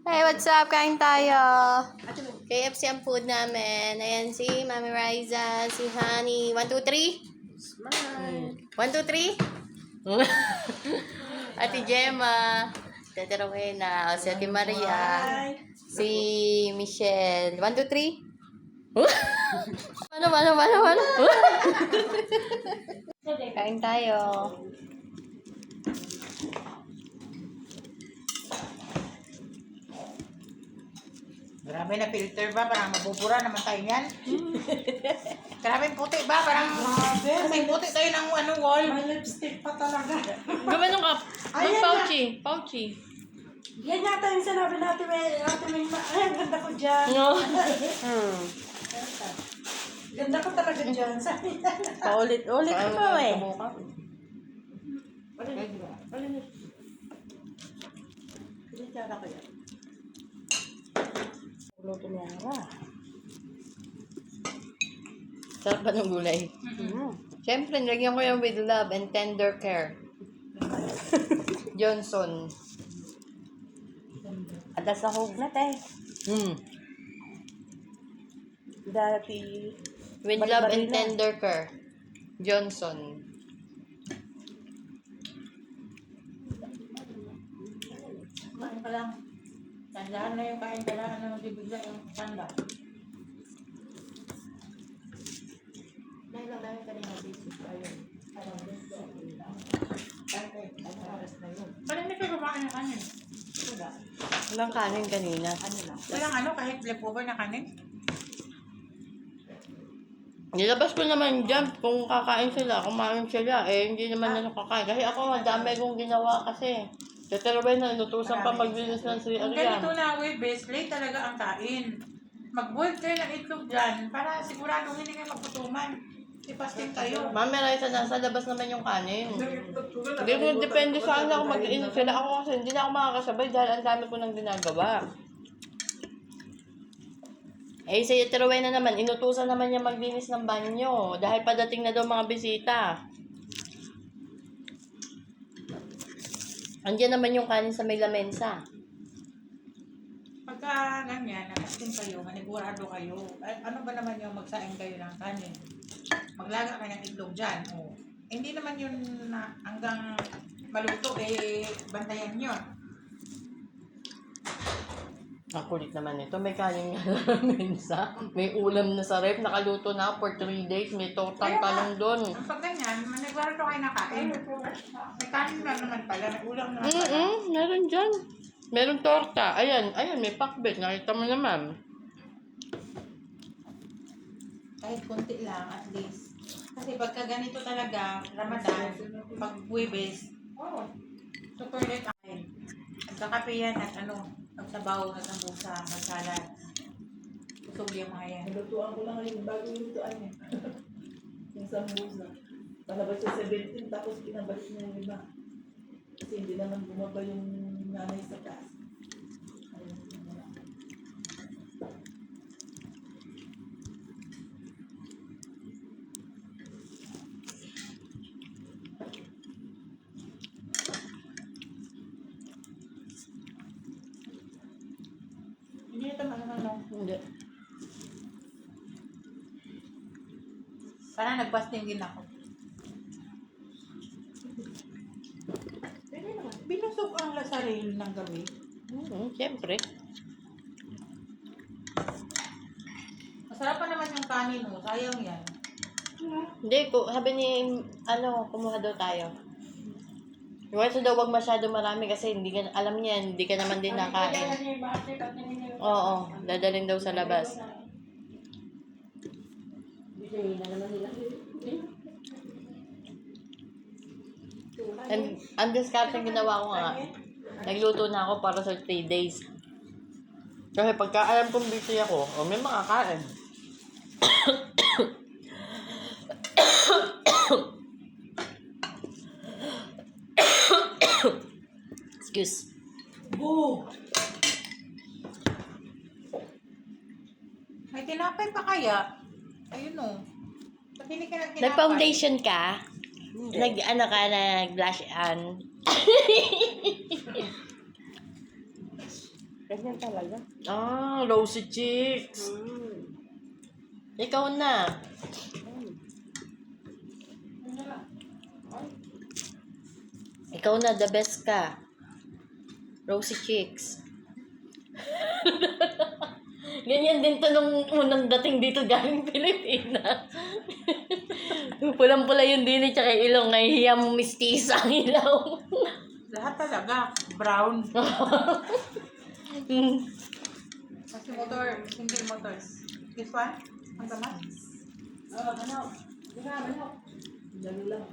Hey, what's up? Kain tayo. KFC ang food namin. Ayan si Mami Riza, si Honey. 1, 2, 3? Smile. 1, 2, 3? Ate Gemma. Tete Rowena. O si Ate Maria. Si Michelle. 1, 2, 3? Ano? Kain tayo. Grabe na filter ba? Parang mabubura naman tayo yan. Grabe puti ba? Parang may puti tayo ng wall. May lipstick pa talaga. Gumano ka? Ayan Pouchy. Yan yata yung sinabi natin. Ay, ang ganda ko dyan. No. Ganda ko talaga dyan. Sabi na. Paulit-ulit ka pa, eh. Hindi tsaka ko yan. Luto niya nga. Sarap pa ng gulay. Siyempre, nilagyan ko yung with love and tender care. Johnson. Ada sa hug na tayo. Dati. With love and tender care. Johnson. Kain ka lang. Tandaan na yung kain ka lang. Ano bibigla yung tanda. Dahil lang kanina basic. Ayun. Parang hindi ka kumain ng kanin. Wala. Walang kanin kanina. Ano lang. Walang kahit leftover na kanin. Nilabas ko naman dyan kung kakain sila, kumain sila. Eh, hindi naman na kakain. Kasi ako, ang dami kong ginawa kasi. Teterowen na, inutusan pa maglinis ng si Kung Arian. ganito na best late talaga ang kain. Mag-boil kayo ng itlog dyan para siguradong hindi kayo magputuman. Ipasting kayo. Mami Raisa, nasa labas naman yung kanin. Hindi ko depende sa akin ako mag-iinit sila. Ako kasi hindi na ako makakasabay dahil ang dami ko nang ginagawa. Eh, si Rowena naman, inutusan naman niya maglinis ng banyo dahil padating na daw mga bisita. Andiyan naman yung kanin sa may lamesa. Pagka ganyan, nakasting kayo, manigurado kayo, ano ba naman yung magsaing kayo ng kanin? Maglaga kayo ng itlog dyan. O, hindi naman yun na hanggang maluto, bantayan nyo. Ang kulit naman ito. May kanin nga sa lamesa. May ulam na sa ref. Nakaluto na for 3 days. May tortang talong doon. Ang pag ganyan, manigurado kayo na kain. May kanin na naman pala, may ulam naman pala. Meron dyan. Meron torta. Ayan, may pakbet. Nakita mo naman. Kahit konti lang, at least. Kasi pagka ganito talaga, Ramadan, pag Huwebes, super late kain. Nagkakape yan at pagsabaw, nagsambusa, masalad. Kusog yung mga yan. Nalutuan ko lang yung bagong lutuan niya. Yung sambusa. Palabas sa 17 tapos pinabalik niya yung iba. Kasi hindi naman bumaba yung nanay sa taas. Ayun, wala. Hindi ito Hindi. Parang nag-fasting din ako. Pwede naman. Binusog ang sarili ng gabi. Siyempre. Masarap pa naman yung kanin mo. Sayang yan. Hindi, sabi ni, kumuha daw tayo. Iwasan daw wag masyado marami kasi hindi ka, alam niya, hindi ka naman din nakain. Oo, dadalhin daw sa labas. And ang discarding ginawa ko nga, nagluto na ako para sa 3 days. Kasi pagka alam kong busy ako, may makakain. Excuse. Boo! May tinapay pa kaya? Ayun o. Ba't hindi ka nag-tinapay? Nag-foundation ka? Nag-blush on? Ganyan talaga. Ah, rosy cheeks. Ikaw na. Ikaw na, the best ka. Rosy cheeks. Ganyan din to nung unang dating dito galing Pilipinas. Pulang-pula yung dili tsaka ilong. Ngayon hiya mo mistisa ang ilaw. Lahat talaga. Brown. Mm. Kasi motor, single motor. This one? Ang gamas? Dali lang.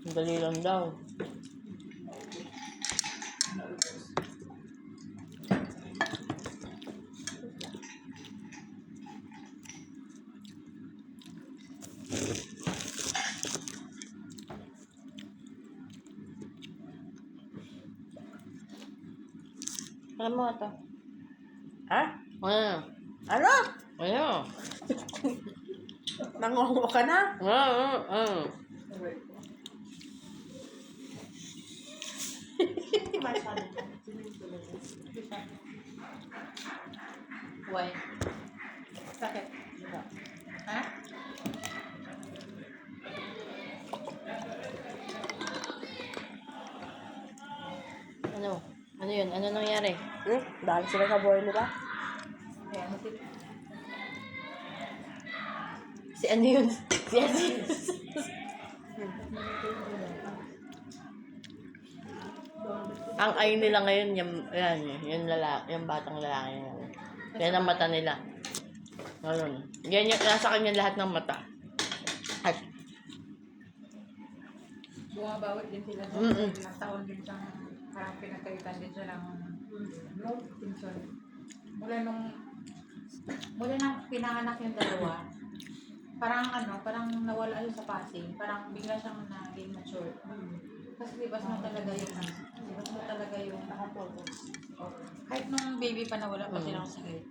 Dali lang daw. Alam mo ito. Ha? Ano? Ano? Ano? Nangungo ka na? Ano? Why? Sakit. Ha? Ano? Ano yun? Ano nangyari? Dahil sila sa buhay nila. Kaya mo Si ano yun? Si Aziz. Ang ay nila ngayon, yung lalaki, yung batang lalaki yan. Yan ang mata nila. Ganun. Yan yung, nasa kanya lahat ng mata. At, bumabawit din sila sa Mm-mm. ilang taon din siyang parang pinagkaitan din siya ng tension. Mula nung pinanganak yung dalawa, parang nawala siya sa passing, parang bigla siyang naging mature. Kasi libas mo talaga yung nakapolo. Kahit nung baby pa nawala pa silang sakit.